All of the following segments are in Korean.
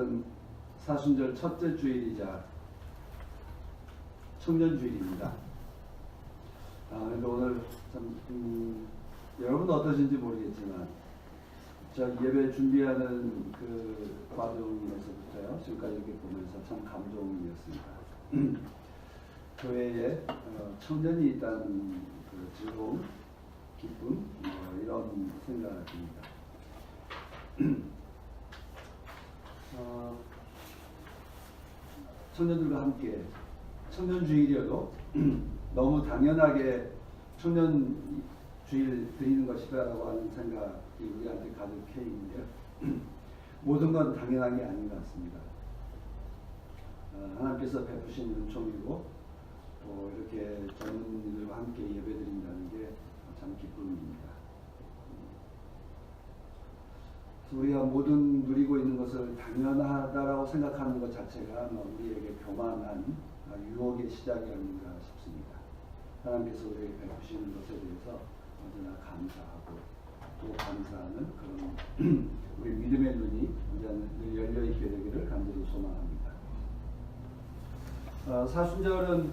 오늘은 사순절 첫째 주일이자 청년주일입니다. 그런데 오늘 참 여러분 어떠신지 모르겠지만 저 예배 준비하는 그 과정에서부터요 지금까지 이렇게 보면서 참 감동이었습니다. 교회에 청년이 있다는 그 즐거움, 기쁨 이런 생각이 듭니다. 청년들과 함께 청년주일이어도 너무 당연하게 청년주일 드리는 것이다라고 하는 생각이 우리한테 가득해 있는데요. 모든 건 당연한 게 아닌 것 같습니다. 하나님께서 베푸신 은총이고 또 이렇게 젊은이들과 함께 예배드린다는 게 참 기쁨입니다. 우리가 모든 누리고 있는 것을 당연하다라고 생각하는 것 자체가 우리에게 교만한 유혹의 시작이 아닌가 싶습니다. 하나님께서 우리에게 베푸시는 것에 대해서 언제나 감사하고 또 감사하는 그런 우리 믿음의 눈이 언제나 늘 열려있게 되기를 간절히 소망합니다. 사순절은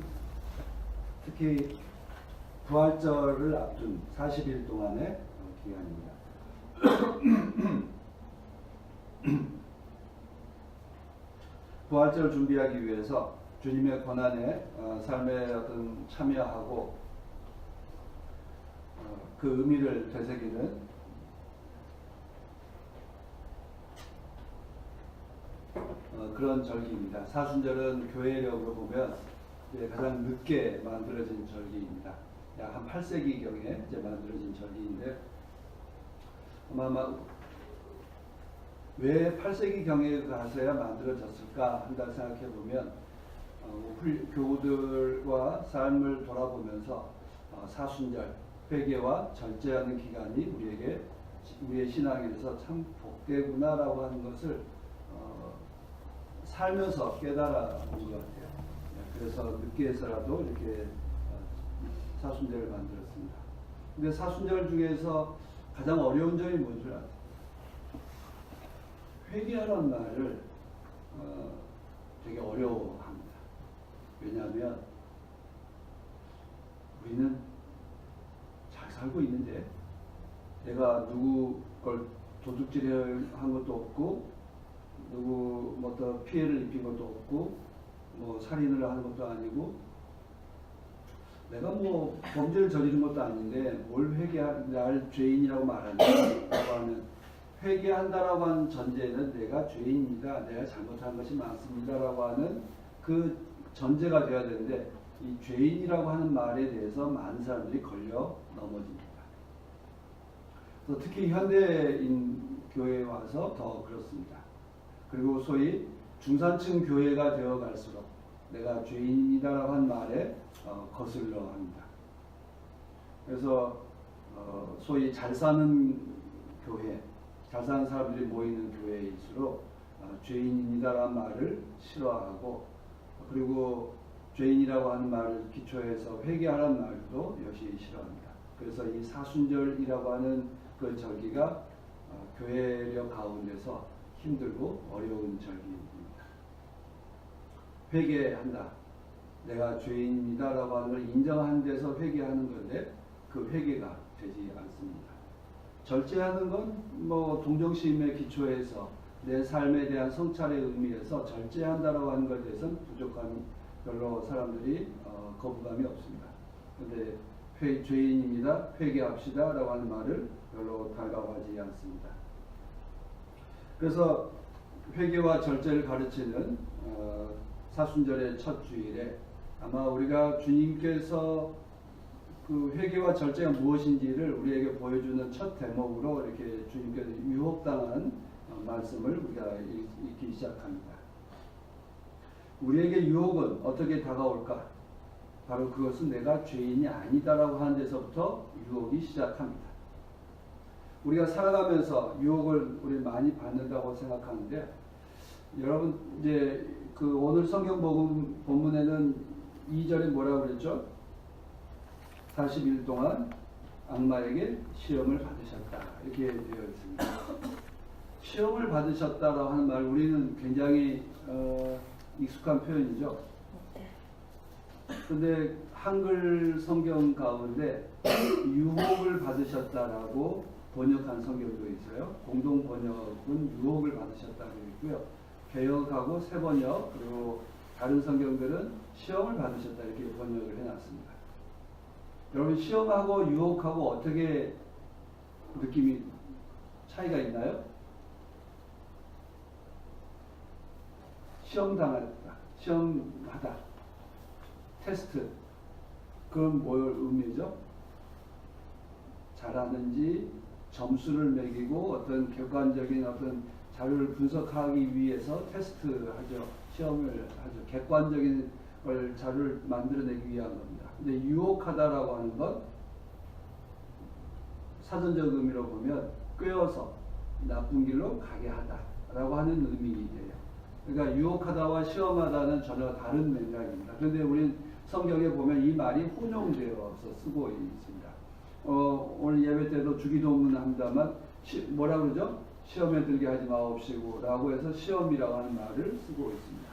특히 부활절을 앞둔 40일 동안의 기간입니다. 부활절을 준비하기 위해서 주님의 고난에 삶의 어떤 참여하고 그 의미를 되새기는 그런 절기입니다. 사순절은 교회력으로 보면 가장 늦게 만들어진 절기입니다. 약 한 8세기경에 이제 만들어진 절기인데 아마 왜 8세기경에 가서야 만들어졌을까 한다 생각해 보면 교우들과 삶을 돌아보면서 사순절, 회개와 절제하는 기간이 우리의 신앙에서 참 복되구나라고 하는 것을 살면서 깨달아 본 것 같아요. 그래서 늦게 해서라도 이렇게 사순절을 만들었습니다. 근데 사순절 중에서 가장 어려운 점이 뭔 줄 아세요? 회개하라는 말을 되게 어려워합니다. 왜냐하면 우리는 잘 살고 있는데 내가 누구 걸 도둑질한 것도 없고 누구 뭐 피해를 입힌 것도 없고 뭐 살인을 하는 것도 아니고 내가 뭐 범죄를 저지른 것도 아닌데 뭘 날 죄인이라고 말한다고 하는 회개한다라고 하는 전제는 내가 죄인이다, 내가 잘못한 것이 많습니다라고 하는 그 전제가 되어야 되는데 이 죄인이라고 하는 말에 대해서 많은 사람들이 걸려 넘어집니다. 그래서 특히 현대인 교회에 와서 더 그렇습니다. 그리고 소위 중산층 교회가 되어 갈수록 내가 죄인이다라고 한 말에 거슬러 합니다. 그래서 소위 잘 사는 교회, 잘 사는 사람들이 모이는 교회일수록 죄인이다라는 말을 싫어하고 그리고 죄인이라고 하는 말을 기초해서 회개하라는 말도 역시 싫어합니다. 그래서 이 사순절이라고 하는 그 절기가 교회력 가운데서 힘들고 어려운 절기입니다. 회개한다. 내가 죄인이다라고 하는 걸 인정한 데서 회개하는 건데 그 회개가 되지 않습니다. 절제하는 건 뭐 동정심의 기초에서 내 삶에 대한 성찰의 의미에서 절제한다라고 하는 것에 대해서는 별로 사람들이 거부감이 없습니다. 그런데 죄인입니다. 회개합시다라고 하는 말을 별로 달가워하지 않습니다. 그래서 회개와 절제를 가르치는 사순절의 첫 주일에 아마 우리가 주님께서 그 회개와 절제가 무엇인지를 우리에게 보여주는 첫 대목으로 이렇게 주님께서 유혹당한 말씀을 우리가 읽기 시작합니다. 우리에게 유혹은 어떻게 다가올까? 바로 그것은 내가 죄인이 아니다라고 하는 데서부터 유혹이 시작합니다. 우리가 살아가면서 유혹을 우리 많이 받는다고 생각하는데 여러분 이제 그 오늘 성경 본문에는 2절에 뭐라고 그랬죠? 40일 동안 악마에게 시험을 받으셨다 이렇게 되어 있습니다. 시험을 받으셨다라고 하는 말, 우리는 굉장히 익숙한 표현이죠. 근데 한글 성경 가운데 유혹을 받으셨다라고 번역한 성경도 있어요. 공동 번역은 유혹을 받으셨다고 있고요. 개역하고 새 번역 그리고 다른 성경들은 시험을 받으셨다 이렇게 번역을 해놨습니다. 여러분 시험하고 유혹하고 어떻게 느낌이 차이가 있나요? 시험 당했다, 시험하다, 테스트. 그건 뭘 의미죠? 잘하는지 점수를 매기고 어떤 객관적인 어떤 자료를 분석하기 위해서 테스트하죠. 시험을 하죠. 객관적인 걸 자료를 만들어내기 위한 겁니다. 근데 유혹하다라고 하는 건 사전적 의미로 보면 꿰어서 나쁜 길로 가게 하다라고 하는 의미예요. 그러니까 유혹하다와 시험하다는 전혀 다른 맥락입니다. 그런데 우린 성경에 보면 이 말이 혼용되어서 쓰고 있습니다. 오늘 예배 때도 주기도문 합니다만 뭐라 그러죠? 시험에 들게 하지 마옵시고 라고 해서 시험이라고 하는 말을 쓰고 있습니다.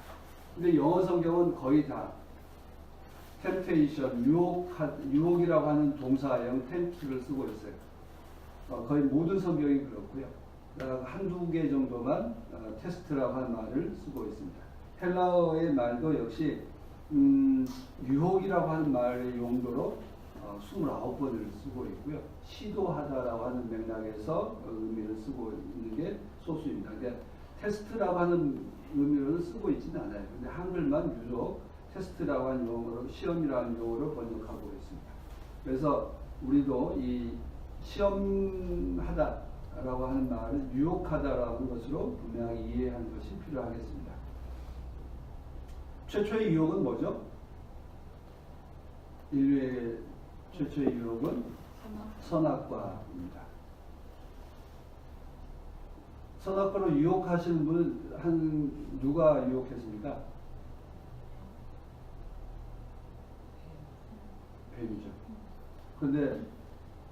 근데 영어 성경은 거의 다 temptation, 유혹이라고 하는 동사형 tempt를 쓰고 있어요. 거의 모든 성경이 그렇고요. 한두 개 정도만 테스트라고 하는 말을 쓰고 있습니다. 헬라어의 말도 역시 유혹이라고 하는 말의 용도로 29번을 쓰고 있고요. 시도하다라고 하는 맥락에서 의미를 쓰고 있는 게 소수입니다. 그러니까 테스트라고 하는 의미로는 쓰고 있지는 않아요. 근데 한글만 유독 테스트라고 하는 용어로 시험이라는 용어로 번역하고 있습니다. 그래서 우리도 이 시험하다라고 하는 말을 유혹하다라는 것으로 분명히 이해하는 것이 필요하겠습니다. 최초의 유혹은 뭐죠? 인류의 최초의 유혹은 선악과입니다. 선악과로 유혹하신 분 누가 유혹했습니까? 뱀이죠. 근데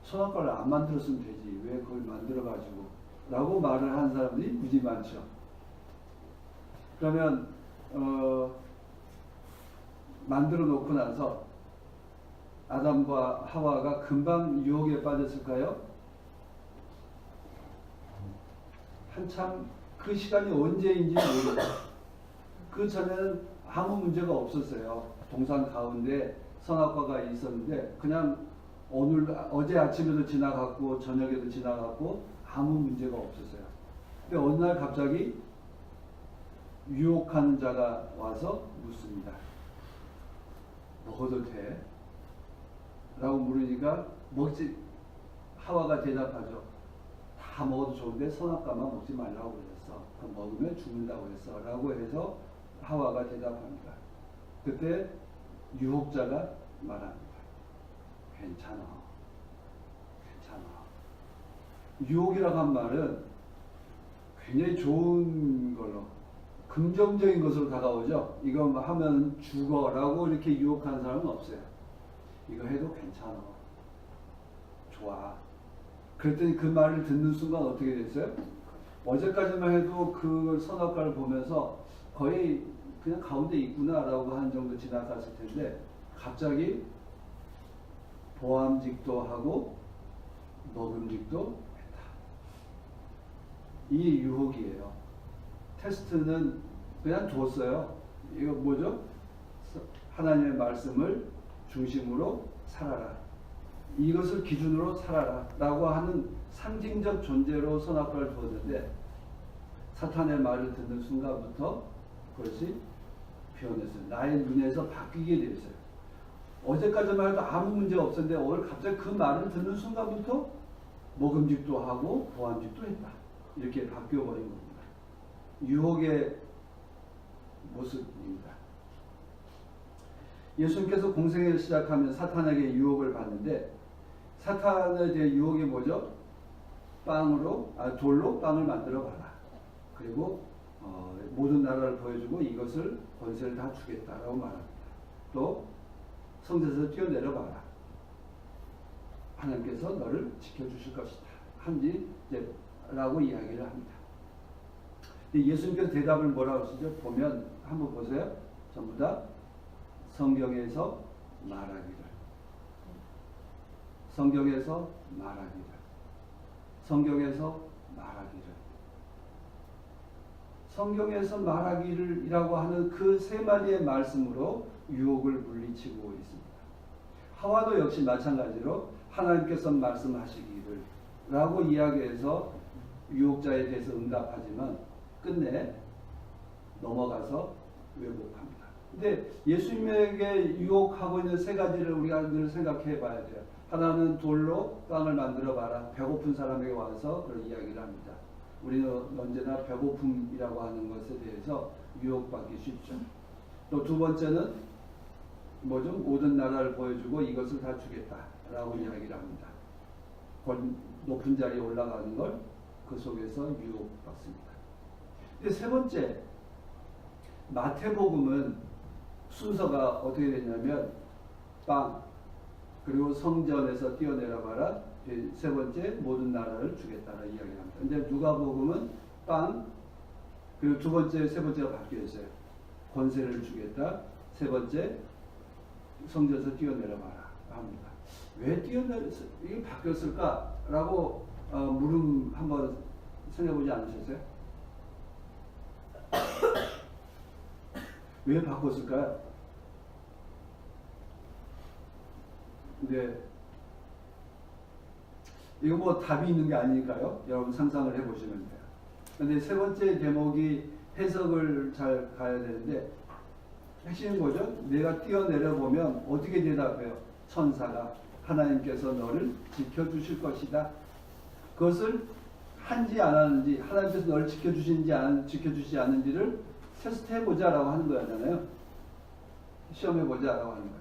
선악과를 안 만들었으면 되지. 왜 그걸 만들어가지고 라고 말을 하는 사람들이 무지 많죠. 그러면 만들어 놓고 나서 아담과 하와가 금방 유혹에 빠졌을까요? 한참 그 시간이 언제인지 모르겠어요. 그 전에는 아무 문제가 없었어요. 동산 가운데 선악과가 있었는데 그냥 어제 아침에도 지나갔고 저녁에도 지나갔고 아무 문제가 없었어요. 근데 어느 날 갑자기 유혹하는 자가 와서 묻습니다. 먹어도 돼? 라고 물으니까 하와가 대답하죠. 다 먹어도 좋은데 선악과만 먹지 말라고 그랬어. 그럼 먹으면 죽는다고 했어. 라고 해서 하와가 대답합니다. 그때 유혹자가 말합니다. 괜찮아. 유혹이라고 한 말은 굉장히 좋은 걸로 긍정적인 것으로 다가오죠. 이거 하면 죽어라고 이렇게 유혹하는 사람은 없어요. 이거 해도 괜찮아. 좋아. 그랬더니 그 말을 듣는 순간 어떻게 됐어요? 어제까지만 해도 그 선악과를 보면서 거의 그냥 가운데 있구나라고 하는 정도 지나갔을 텐데 갑자기 보암직도 하고 먹음직도 했다. 이게 유혹이에요. 테스트는 그냥 뒀어요. 이거 뭐죠? 하나님의 말씀을 중심으로 살아라. 이것을 기준으로 살아라. 라고 하는 상징적 존재로 선악과를 두었는데 사탄의 말을 듣는 순간부터 그것이 변했어요. 나의 눈에서 바뀌게 되었어요. 어제까지만 해도 아무 문제 없었는데 오늘 갑자기 그 말을 듣는 순간부터 먹음직도 하고 보암직도 했다. 이렇게 바뀌어버린 겁니다. 유혹의 모습입니다. 예수님께서 공생애를 시작하면 사탄에게 유혹을 받는데 사탄에 대한 유혹이 뭐죠? 돌로 빵을 만들어 봐라. 그리고 모든 나라를 보여주고 이것을 권세를 다 주겠다라고 말합니다. 또 성전에서 뛰어내려 봐라. 하나님께서 너를 지켜주실 것이다. 한지 라고 이야기를 합니다. 예수님께서 대답을 뭐라고 쓰죠? 보면 한번 보세요. 전부 다 성경에서 말하기를. 성경에서 말하기를. 성경에서 말하기를. 성경에서 말하기를이라고 하는 그 세 마디의 말씀으로 유혹을 물리치고 있습니다. 하와도 역시 마찬가지로 하나님께서 말씀하시기를 라고 이야기해서 유혹자에 대해서 응답하지만 끝내 넘어가서 왜곡합니다. 근데 예수님에게 유혹하고 있는 세 가지를 우리가 늘 생각해 봐야 돼요. 하나는 돌로 빵을 만들어 봐라. 배고픈 사람에게 와서 그런 이야기를 합니다. 우리는 언제나 배고픔이라고 하는 것에 대해서 유혹받기 쉽죠. 또 두 번째는 뭐죠? 모든 나라를 보여주고 이것을 다 주겠다라고 이야기를 합니다. 높은 자리에 올라가는 걸 그 속에서 유혹받습니다. 근데 세 번째, 마태복음은 순서가 어떻게 되냐면 빵, 그리고 성전에서 뛰어내려 봐라. 세 번째, 모든 나라를 주겠다라는 이야기를 합니다. 근데 누가복음은 빵, 그리고 두 번째, 세 번째가 바뀌어 있어요. 권세를 주겠다. 세 번째, 성전에서 뛰어내려 봐라 합니다. 왜 이게 바뀌었을까라고 물음 한번 생각해보지 않으셨어요? 왜 바꿨을까요? 근데 이거 뭐 답이 있는 게 아니니까요. 여러분 상상을 해보시면 돼요. 근데 세 번째 대목이 해석을 잘 가야 되는데 핵심이 뭐죠? 내가 뛰어내려 보면 어떻게 대답해요? 천사가 하나님께서 너를 지켜주실 것이다. 그것을 한지 안 하는지, 하나님께서 너를 지켜주시는지 지켜주시지 않는지를 테스트해보자 라고 하는 거잖아요. 시험해보자 라고 하는 거예요.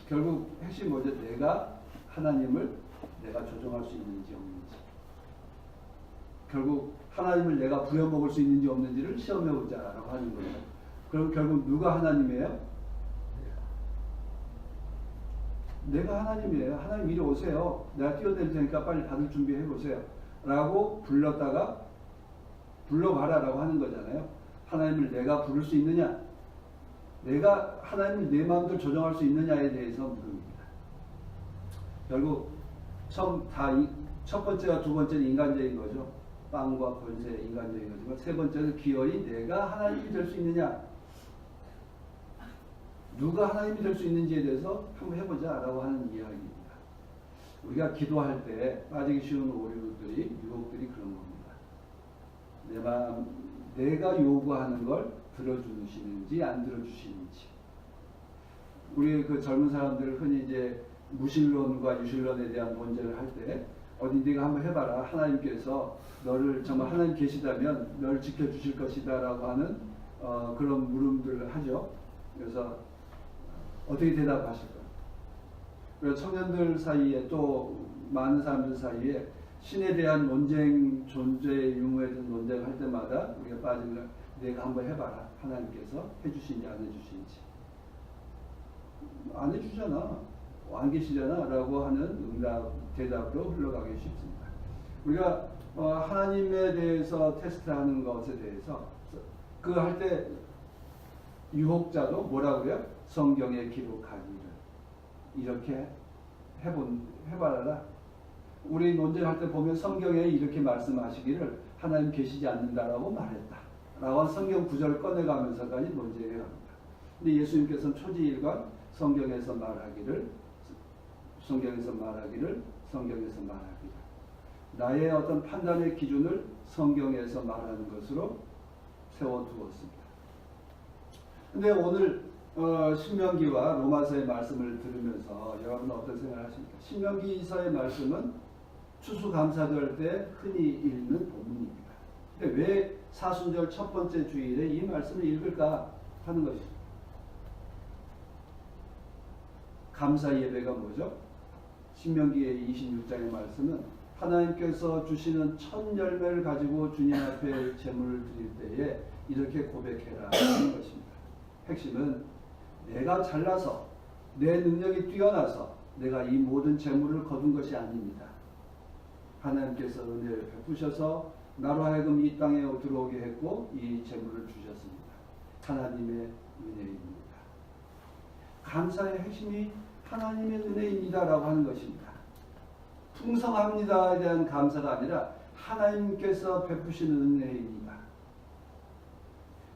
결국 핵심이 뭐죠? 내가 하나님을 내가 조종할 수 있는지 없는지, 결국 하나님을 내가 부려먹을 수 있는지 없는지를 시험해보자 라고 하는 거예요. 그럼 결국 누가 하나님이에요? 내가 하나님이에요. 하나님 이리 오세요. 내가 뛰어낼 테니까 빨리 받을 준비해보세요 라고 불러봐라 라고 하는 거잖아요. 하나님을 내가 부를 수 있느냐, 내가 하나님을 내 마음대로 조정할 수 있느냐에 대해서 물음입니다. 결국 첫 번째와 두 번째는 인간적인 거죠. 빵과 권세, 인간적인 거지만 세 번째는 기어이 내가 하나님이 될 수 있느냐, 누가 하나님이 될 수 있는지에 대해서 한번 해보자 라고 하는 이야기입니다. 우리가 기도할 때 빠지기 쉬운 오류들이, 유혹들이 그런 겁니다. 내가 요구하는 걸 들어주시는지 안 들어주시는지. 우리 그 젊은 사람들 흔히 이제 무신론과 유신론에 대한 논쟁을 할 때 어디 네가 한번 해봐라. 하나님께서 너를 정말 하나님 계시다면 너를 지켜주실 것이다 라고 하는 그런 물음들을 하죠. 그래서 어떻게 대답하실까요? 그래서 청년들 사이에 또 많은 사람들 사이에 신에 대한 논쟁, 존재의 유무에 대한 논쟁을 할 때마다 우리가 빠진 걸 내가 한번 해봐라. 하나님께서 해주시는지 안 해주시는지. 안 해주잖아. 안 계시잖아 라고 하는 대답으로 흘러가기 쉽습니다. 우리가 하나님에 대해서 테스트하는 것에 대해서 그 할 때 유혹자도 뭐라고요? 성경에 기록하기를 이렇게 해봐라. 우리 논쟁할 때 보면 성경에 이렇게 말씀하시기를 하나님 계시지 않는다라고 말했다 라고 성경 구절을 꺼내가면서까지 논쟁해 갑니다. 근데 예수님께서는 초지일관 성경에서 말하기를 나의 어떤 판단의 기준을 성경에서 말하는 것으로 세워두었습니다. 근데 오늘 신명기와 로마서의 말씀을 들으면서 여러분은 어떤 생각을 하십니까? 신명기서의 말씀은 추수감사절 때 흔히 읽는 본문입니다. 근데 왜 사순절 첫 번째 주일에 이 말씀을 읽을까 하는 것이죠. 감사 예배가 뭐죠? 신명기의 26장의 말씀은 하나님께서 주시는 첫 열매를 가지고 주님 앞에 제물을 드릴 때에 이렇게 고백해라 하는 것입니다. 핵심은 내가 잘나서 내 능력이 뛰어나서 내가 이 모든 재물을 거둔 것이 아닙니다. 하나님께서 은혜를 베푸셔서 나로 하여금 이 땅에 들어오게 했고 이 재물을 주셨습니다. 하나님의 은혜입니다. 감사의 핵심이 하나님의 은혜입니다라고 하는 것입니다. 풍성합니다에 대한 감사가 아니라 하나님께서 베푸시는 은혜입니다.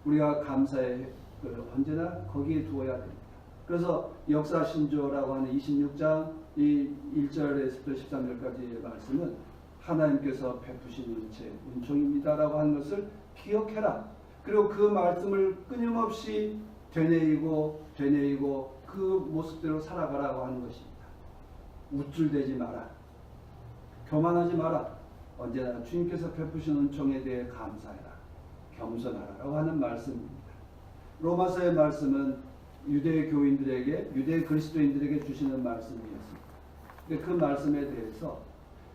우리가 감사의 언제나 거기에 두어야 됩니다. 그래서 역사신조라고 하는 26장 이 1절에서부터 13절까지의 말씀은 하나님께서 베푸신 은혜, 은총입니다라고 하는 것을 기억해라. 그리고 그 말씀을 끊임없이 되뇌이고 그 모습대로 살아가라고 하는 것입니다. 우쭐대지 마라. 교만하지 마라. 언제나 주님께서 베푸신 은총에 대해 감사해라. 겸손하라 라고 하는 말씀입니다. 로마서의 말씀은 유대 교인들에게, 유대 그리스도인들에게 주시는 말씀이었습니다. 근데 그 말씀에 대해서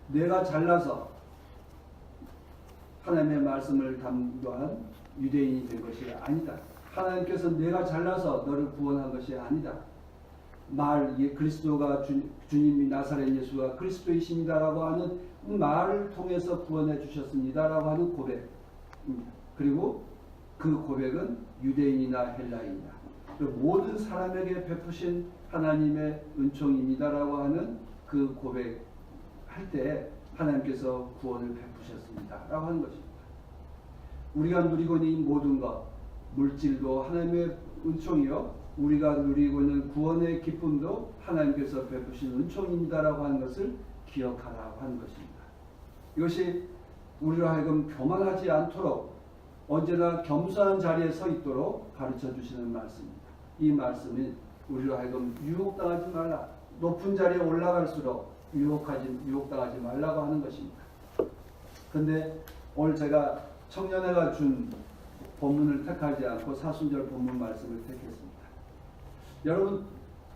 내가 잘나서 하나님의 말씀을 담당한 유대인이 된 것이 아니다. 하나님께서 내가 잘나서 너를 구원한 것이 아니다. 그리스도가 주님이 나사렛 예수가 그리스도이십니다라고 하는 말을 통해서 구원해 주셨습니다라고 하는 고백입니다. 그리고 그 고백은 유대인이나 헬라인이나 모든 사람에게 베푸신 하나님의 은총입니다라고 하는 그 고백할 때 하나님께서 구원을 베푸셨습니다라고 하는 것입니다. 우리가 누리고 있는 이 모든 것, 물질도 하나님의 은총이요, 우리가 누리고 있는 구원의 기쁨도 하나님께서 베푸신 은총입니다라고 하는 것을 기억하라고 하는 것입니다. 이것이 우리로 하여금 교만하지 않도록 언제나 겸손한 자리에 서 있도록 가르쳐 주시는 말씀입니다. 이 말씀이 우리로 하여금 유혹당하지 말라. 높은 자리에 올라갈수록 유혹당하지 말라고 하는 것입니다. 근데 오늘 제가 청년회가 준 본문을 택하지 않고 사순절 본문 말씀을 택했습니다. 여러분,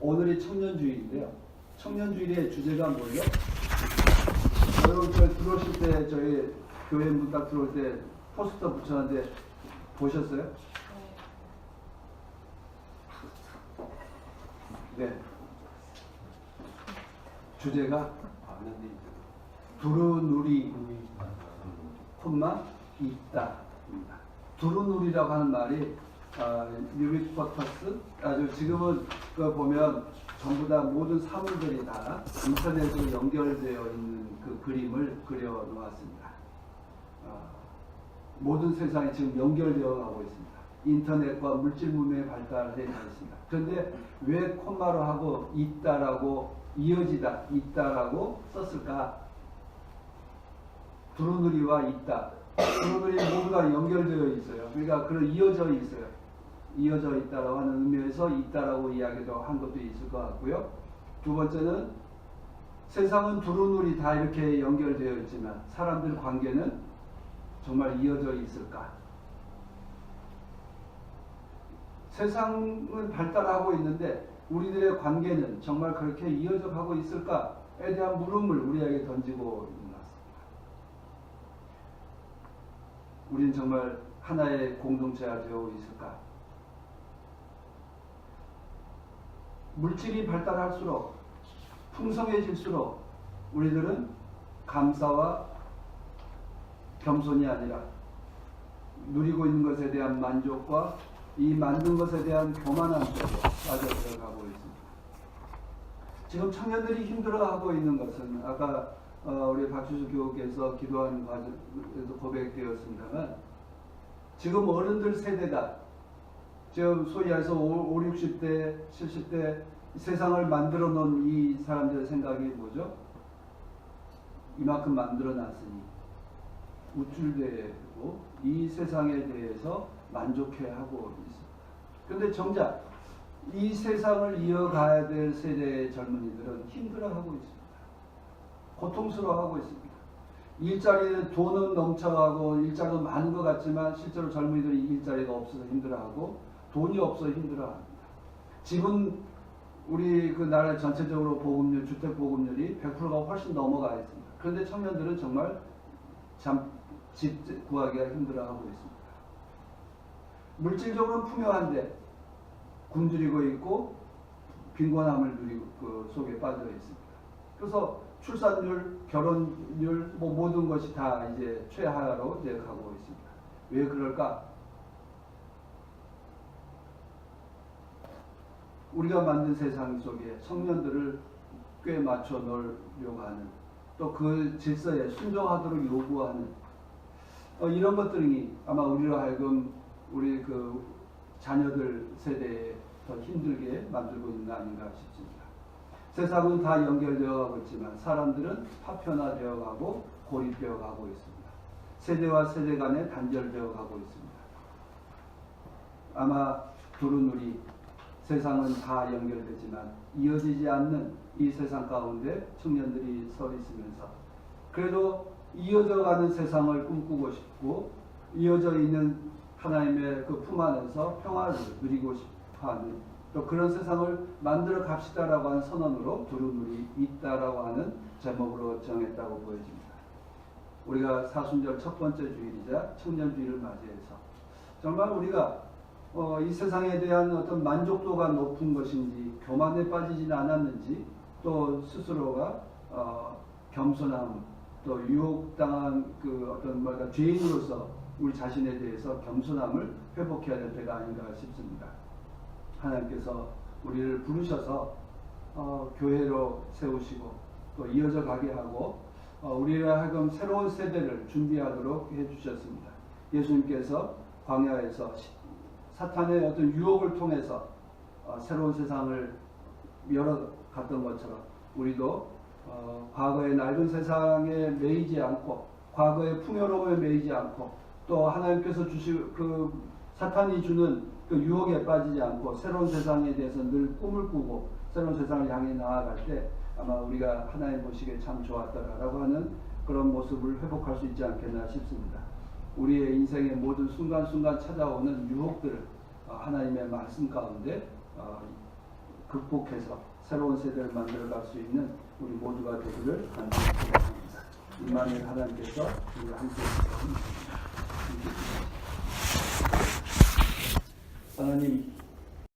오늘이 청년주일인데요. 청년주일의 주제가 뭐예요? 여러분, 들어오실 때 저희 교회 문 딱 들어올 때 포스터 붙여놨는데 보셨어요? 네. 주제가 두루누리 콤마 있다입니다. 두루누리라고 하는 말이 유비쿼터스, 아주 지금은 그 보면 전부 다 모든 사물들이 다 인터넷으로 연결되어 있는 그 그림을 그려 놓았습니다. 모든 세상이 지금 연결되어 가고 있습니다. 인터넷과 물질 문명의 발달을 해 있습니다. 그런데 왜 콤마로 하고 있다라고 이어지다, 있다라고 썼을까? 두루누리와 있다. 두루누리 모두가 연결되어 있어요. 그러니까 그런 이어져 있어요. 이어져 있다라고 하는 의미에서 있다라고 이야기도 한 것도 있을 것 같고요. 두 번째는 세상은 두루누리 다 이렇게 연결되어 있지만 사람들 관계는 정말 이어져 있을까? 세상은 발달하고 있는데 우리들의 관계는 정말 그렇게 이어져 가고 있을까에 대한 물음을 우리에게 던지고 있는 것 같습니다. 우리는 정말 하나의 공동체가 되어 있을까? 물질이 발달할수록 풍성해질수록 우리들은 감사와 겸손이 아니라 누리고 있는 것에 대한 만족과 이 만든 것에 대한 교만함 속에 빠져 들어가고 있습니다. 지금 청년들이 힘들어하고 있는 것은 아까 우리 박주수 교우께서 기도하는 과정에서 고백되었습니다만 지금 어른들 세대가 지금 소위 해서 5, 60대, 70대 세상을 만들어 놓은 이 사람들의 생각이 뭐죠? 이만큼 만들어 놨으니 우쭐대고 이 세상에 대해서 만족해하고 있습니다. 그런데 정작 이 세상을 이어가야 될 세대의 젊은이들은 힘들어하고 있습니다. 고통스러워하고 있습니다. 일자리에 돈은 넘쳐가고 일자리도 많은 것 같지만 실제로 젊은이들이 일자리가 없어서 힘들어하고 돈이 없어서 힘들어합니다. 집은 우리 그 나라 전체적으로 보급률, 주택 보급률이 100%가 훨씬 넘어가 있습니다. 그런데 청년들은 정말 집 구하기가 힘들어하고 있습니다. 물질적으로는 풍요한데 굶주리고 있고 빈곤함을 누리고 그 속에 빠져 있습니다. 그래서 출산율, 결혼율, 뭐 모든 것이 다 이제 최하로 이제 가고 있습니다. 왜 그럴까? 우리가 만든 세상 속에 청년들을 꽤 맞춰 놓으려고 하는, 또 그 질서에 순종하도록 요구하는 이런 것들이 아마 우리로 하여금 우리 그 자녀들 세대에 더 힘들게 만들고 있는 거 아닌가 싶습니다. 세상은 다 연결되어 가고 있지만 사람들은 파편화되어 가고 고립되어 가고 있습니다. 세대와 세대 간에 단절되어 가고 있습니다. 아마 둘은 우리 세상은 다 연결되지만 이어지지 않는 이 세상 가운데 청년들이 서 있으면서 그래도 이어져 가는 세상을 꿈꾸고 싶고 이어져 있는 하나님의 그 품 안에서 평화를 누리고 싶어하는 또 그런 세상을 만들어 갑시다라고 하는 선언으로 두루누리 있다라고 하는 제목으로 정했다고 보여집니다. 우리가 사순절 첫 번째 주일이자 청년주일을 맞이해서 정말 우리가 이 세상에 대한 어떤 만족도가 높은 것인지 교만에 빠지지는 않았는지 또 스스로가 겸손함 또 유혹당한 그 어떤 뭐랄까 죄인으로서 우리 자신에 대해서 겸손함을 회복해야 될 때가 아닌가 싶습니다. 하나님께서 우리를 부르셔서 교회로 세우시고 또 이어져 가게 하고 우리가 하여금 새로운 세대를 준비하도록 해주셨습니다. 예수님께서 광야에서 사탄의 어떤 유혹을 통해서 새로운 세상을 열어갔던 것처럼 우리도 과거의 낡은 세상에 매이지 않고 과거의 풍요로움에 매이지 않고 또 하나님께서 주신 그 사탄이 주는 그 유혹에 빠지지 않고 새로운 세상에 대해서 늘 꿈을 꾸고 새로운 세상을 향해 나아갈 때 아마 우리가 하나님 보시기에 참 좋았더라라고 하는 그런 모습을 회복할 수 있지 않겠나 싶습니다. 우리의 인생의 모든 순간순간 찾아오는 유혹들을 하나님의 말씀 가운데 극복해서 새로운 세대를 만들어갈 수 있는 우리 모두가 되기를 간절히 기도합니다. 이만희 하나님께서 우리와 함께 하시옵소서. 하나님